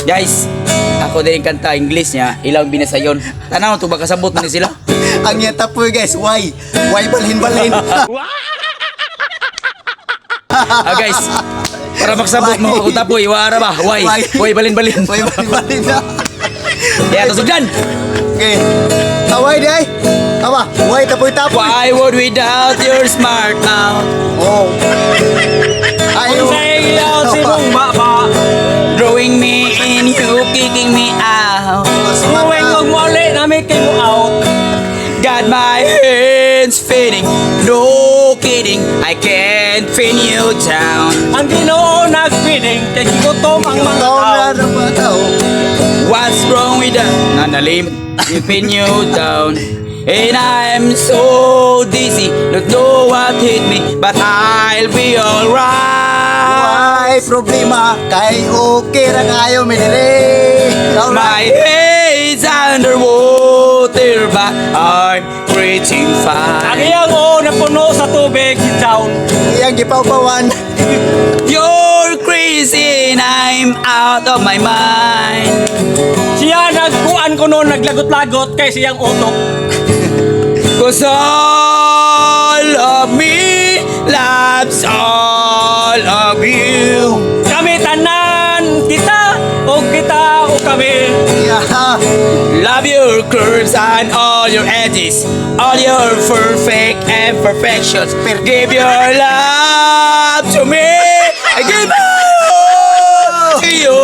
Guys, ako din yung kanta English niya, ilang binasayon. Tanaw to ba kasabot man ni sila? Ang yata po guys, why? Why balhin-balhin? Guys, para magsabot mo ako tapoy, wara ba? Why balin-balin. Why balhin-balhin na? Kaya tusog dyan. Okay. Why di ay? Awa, why tapoy-tapoy? Why would without your smart mouth? Oh. Ayaw. Drawing me in, you kicking me out. Got my hands fading, no kidding, I can't pin you down. Ang Ginoo nagpiling kay gigutom ang mga Tao tao. na naman tao. What's wrong with that? Nanalim, you pin you down. And I'm so dizzy, don't know what hit me, but I'll be alright. Why problema? Kay okay ra kayo minire. My head's underwater, but I'm breathing Ang fine. iyang o napuno sa tubig down. Iyang gipaw-pawan. You're crazy and I'm out of my mind. Siya nagkuan ko noon naglagot-lagot kay siyang utok. Cause all of me loves all of you. Kami tanan kita o kami. Yeah. Love your curves and all your edges, all your perfect imperfections. Give your love to me. I give it to you.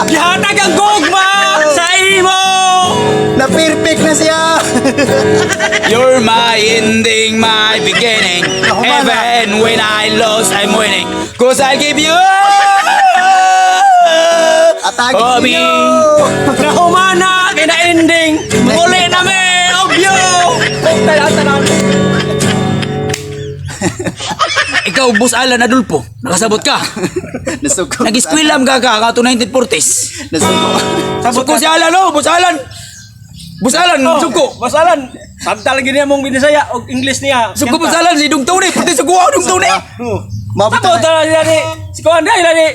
Gihatag ang gugma sa imo. Na perfect na siya. You're my ending, my beginning. Even when I lost, I'm winning. Cause I give you Atagin oh, me. ninyo. Na humana kay na ending. Muli na me obyo. Tanan. Ikaw, Boss Alan Adolfo, nakasabot ka. Nasuko. Nag-eskwela ka kato 1940s. Nasuko. Suko si Alan, oh, Boss Alan. Boss Alan, suko. Masalan. Samtal gini mong binisaya og English niya. Suko Boss Alan, si Dungtong ni. Pati suko ako Dungtong ni. Sabo Mabot. tala ni si kuan dai lani.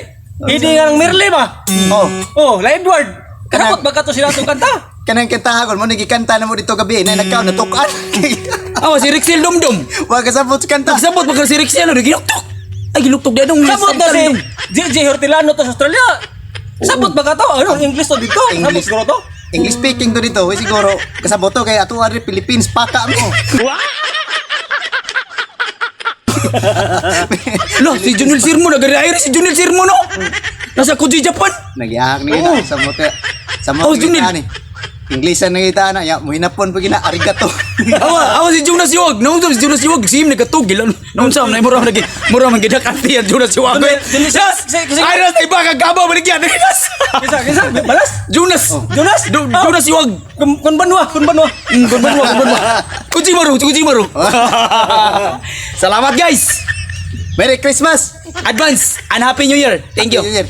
Hindi nga ng Merle ba? Oh. Oh, la Edward. Kanapot ba kato sila tong kanta? Kanang kintahagon mo nagikanta na mo dito gabi na nagkaw natukan. Awa, si Rixel Dumdum. Wa ka sabot sa kanta. Nagsabot ba ka si Rixel? Ano, ginuktok. Ay, ginuktok din nung Sabot na si JJ Hortilano to sa Australia. Sabot ba ka to? Ano, English to dito? Sabot English. siguro to? English speaking to dito. Uy, siguro kasabot to kay ato ari Philippines paka mo. Lo, si Junil Sirmo, nag-reair si Junil Sirmo, no? Nasa Koji, Japan. Nagyahak ni kita sa mo sa mo Oh, Junil. ni. Inglesan na kita na. Ya, mo hinapon pa gina arigato. Awa si Jonas Yuwag. Nung si Jonas Yuwag, sim nagatugil. Nung sa na mura man gidak anti ang Jonas Yuwag. Ay, na iba kagaba baligyan. Kisa, balas? Jonas. Jonas? Jonas Yuwag. Kun banwa. Kun banwa. Kuji maru. Salamat guys. Merry Christmas. Advance and Happy New Year. Thank you. Happy New Year.